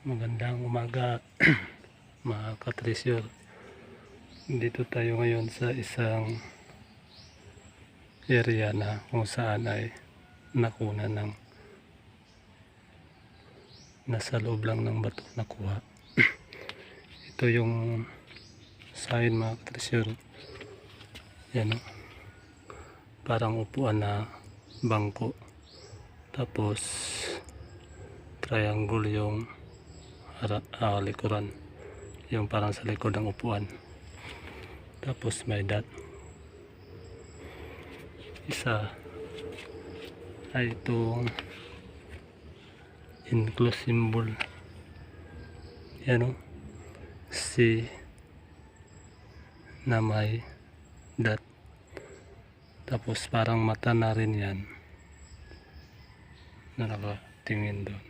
Magandang umaga mga katresyor. Dito tayo ngayon sa isang area na kung saan ay nakunan ng nasa loob lang ng bato nakuha. Ito yung sign mga katresyor. Yan o. Parang upuan na bangko. Tapos triangle yung likuran, yung parang sa likod ng upuan. Tapos may dot. Isa ay itong enclosed symbol. Yan o, C na may dot. Tapos parang mata na rin yan na nakatingin doon.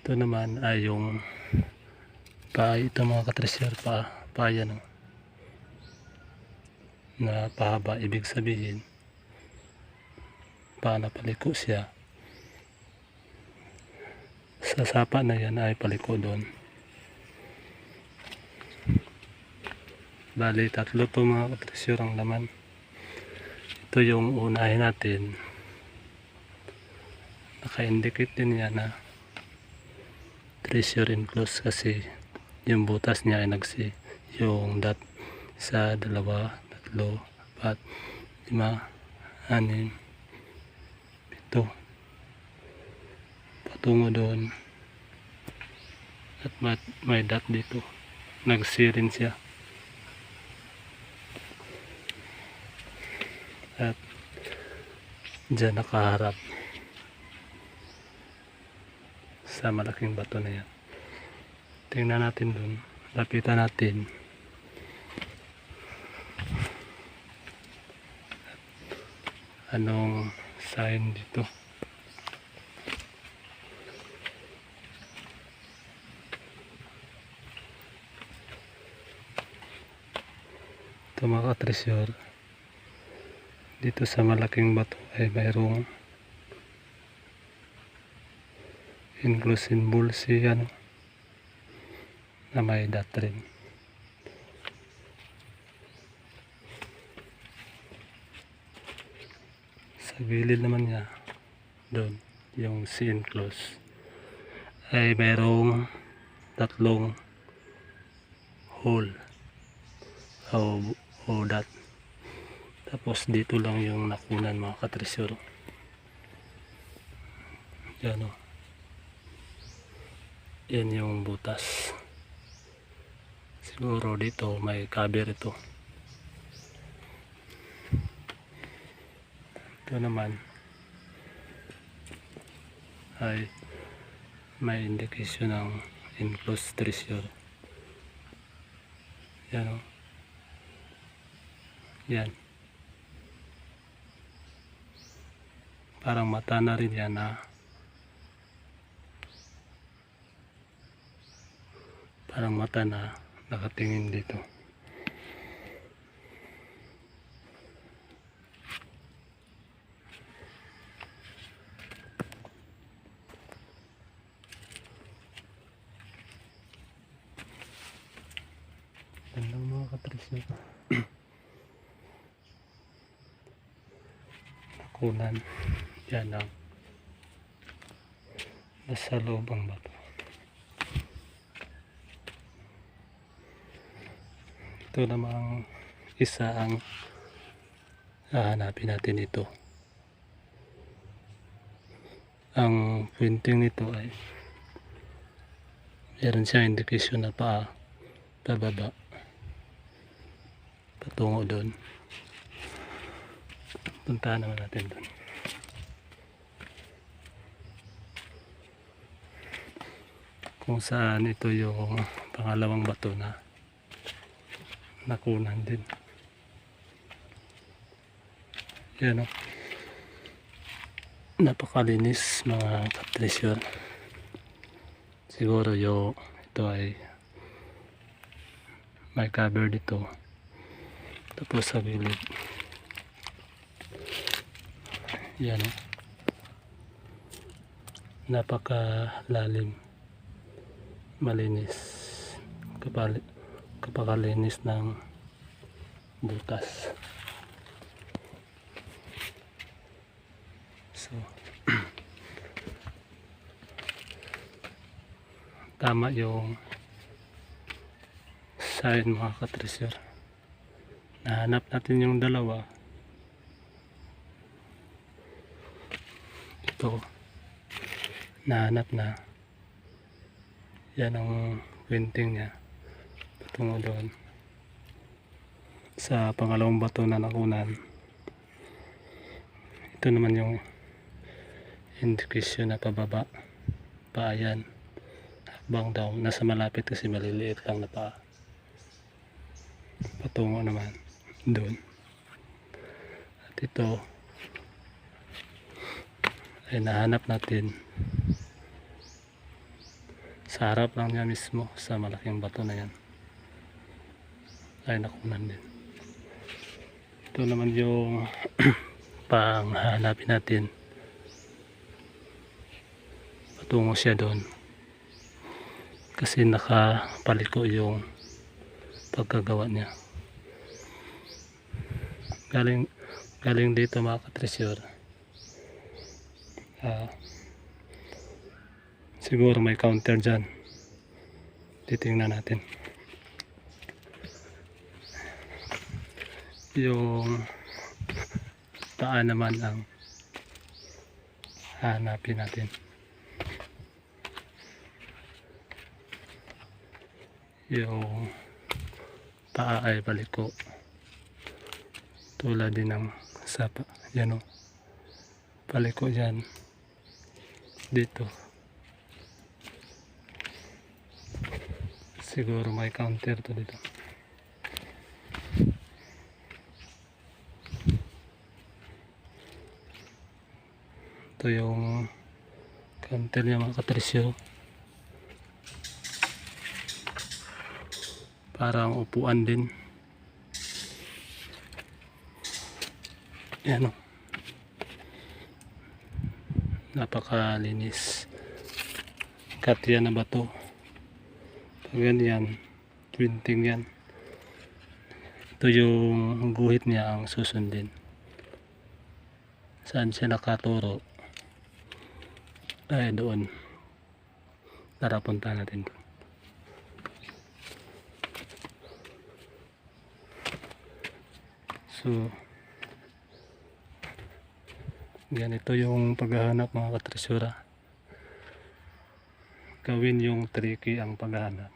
Ito naman ay yung paa. Ito mga katresyor, paa yan o, na pahaba. Ibig sabihin paa na paliko siya. Sa sapa na yan ay paliko doon. Bali tatlo to mga katresyor ang laman. Ito yung unahin natin, naka-indicate din yan na treasure enclosed kasi yung butas niya ay nagsi yung dot. 1, 2, 3, 4, 5, 6, 7 patungo doon, at may dot dito, nagsi rin siya. At dyan nakaharap sa malaking bato na yan. Tingnan natin dun, lapitan natin. Anong sign dito? Ito mga katresyor, dito sa malaking bato ay mayroong enclosed symbol siya na may dot rin. Sa gilid naman niya doon, yung C enclosed ay mayroong tatlong hole o dot. Tapos dito lang yung nakunan mga katresyor. Yan o, yan yung butas. Siguro dito may cover ito. Ito naman ay may indication ng enclosed treasure. Yan o, yan, parang mata na rin yan na parang mata na nakatingin dito. Yan lang mga katresyor. Nakunan yan ang nasa loob ang bato. Ito namang isa ang hahanapin natin. Ito ang pointing nito ay meron siyang indication na paa pababa patungo doon. Puntahan naman natin doon. Kung saan ito yung pangalawang bato na nakunan din. Yan o, napakalinis mga katresyor. Siguro ito ay may cover dito. Tapos sa gilid yan o, napakalalim, malinis, kapakalinis ng butas. So tama yung sign mga katreasure. Nahanap natin yung dalawa. Ito nahanap na. Yan ang pointing niya patungo doon sa pangalawang bato na nakunan. Ito naman yung indication na pababa pa. Yan, hakbang daw, nasa malapit kasi maliliit lang na pa patungo naman doon. At ito ay nahanap natin sa harap lang niya mismo, sa malaking bato na yan ay nakunan din. Ito naman yung panghanapin natin, patungo siya doon kasi nakapaliko yung pagkagawa niya. Galing dito mga katreasure. Siguro may counter dyan, titingnan natin. Yung paa naman ang hanapin natin. Yung paa ay baliko, tulad din ng sapa. Yan o, baliko dyan dito. Siguro may counter to dito. Ito yung counter niya mga katreasure. Parang upuan din. Yan o, napakalinis. Cut yan na bato. Pag ganyan, printing yan. Ito yung guhit niya ang susundin. Saan siya nakaturo ay doon. Tara, punta natin doon. So ganito yung paghahanap mga katreasure. Gawin yung tricky ang paghahanap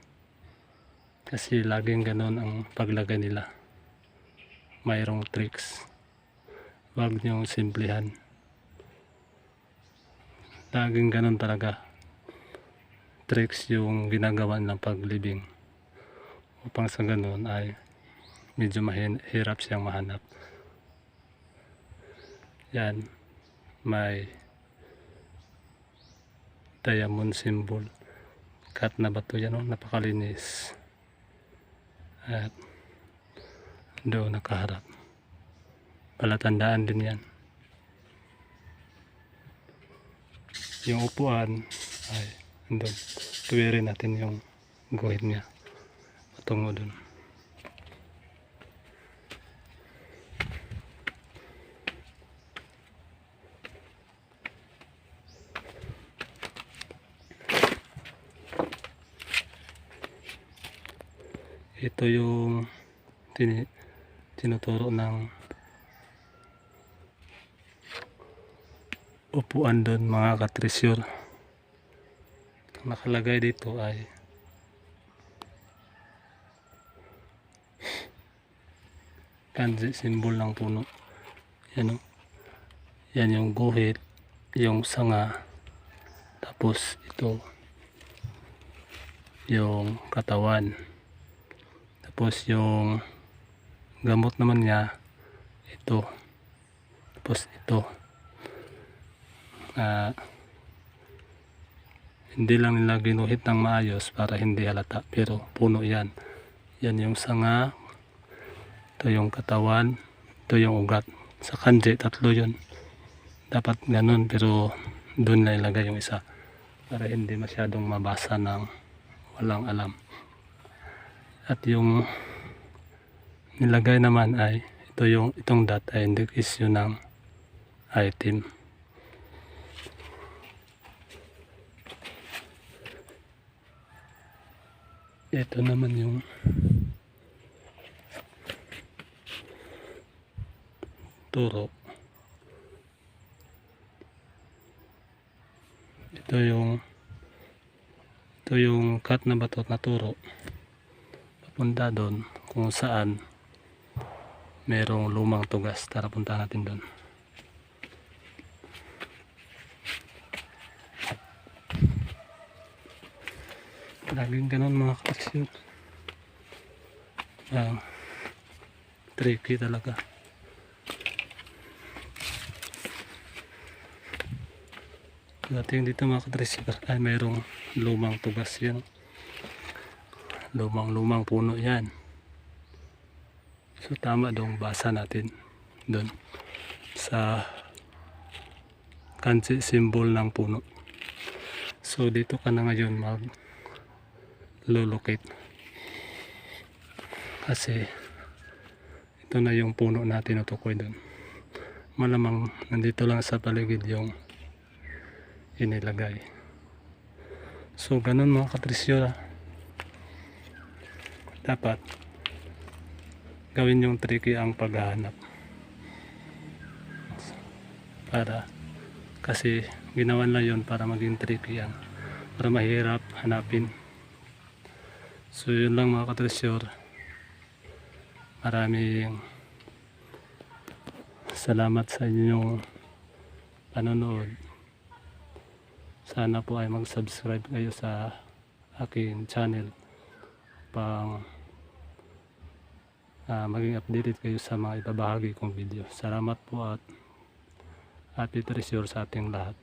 kasi laging ganon ang paglagay nila. Mayroong tricks, wag nyong simplihan. Laging ganon talaga, tricks yung ginagawa ng paglibing upang sa ganon ay medyo mahirap siyang mahanap. Yan, may diamond symbol, cut na bato yan o, napakalinis. At doon nakaharap, palatandaan din yan. Yung upuan ay doon, tuwirin natin yung guhit niya patungo doon. Ito yung tinuturo ng upuan doon mga katreasure. Nakalagay dito ay kanji, symbol ng puno. Yan o, yan yung guhit, yung sanga, tapos ito yung katawan, tapos yung gamot naman niya ito, tapos ito. Hindi lang nila ginuhit ng maayos para hindi halata, pero puno yan. Yan yung sanga, ito yung katawan, ito yung ugat. Sa kanji, tatlo yun. Dapat ganun, pero doon na ilagay yung isa. para hindi masyadong mabasa ng walang alam. At yung nilagay naman ay itong dot ay indication ng item. Ito naman yung turo. Ito yung cut na batot na turo papunta doon kung saan merong lumang tugas. Tara punta natin doon. Laging ganun mga kapaksyon. Tricky talaga. Dating dito mga katresiper ay mayroong lumang tugas yan. Lumang puno yan. So tama dong basa natin doon sa kanji symbol ng puno. So dito ka na ngayon locate kasi ito na yung puno na tinutukoy doon. Malamang nandito lang sa paligid yung inilagay. So ganun mga katrisyo, dapat gawin yung tricky ang paghahanap para kasi ginawan lang yun para maging tricky yan, para mahirap hanapin. So yun lang mga katresyor, maraming salamat sa inyong panonood. Sana po ay mag-subscribe kayo sa aking channel pang maging updated kayo sa mga ibabahagi kong video. Salamat po at happy treasure sa ating lahat.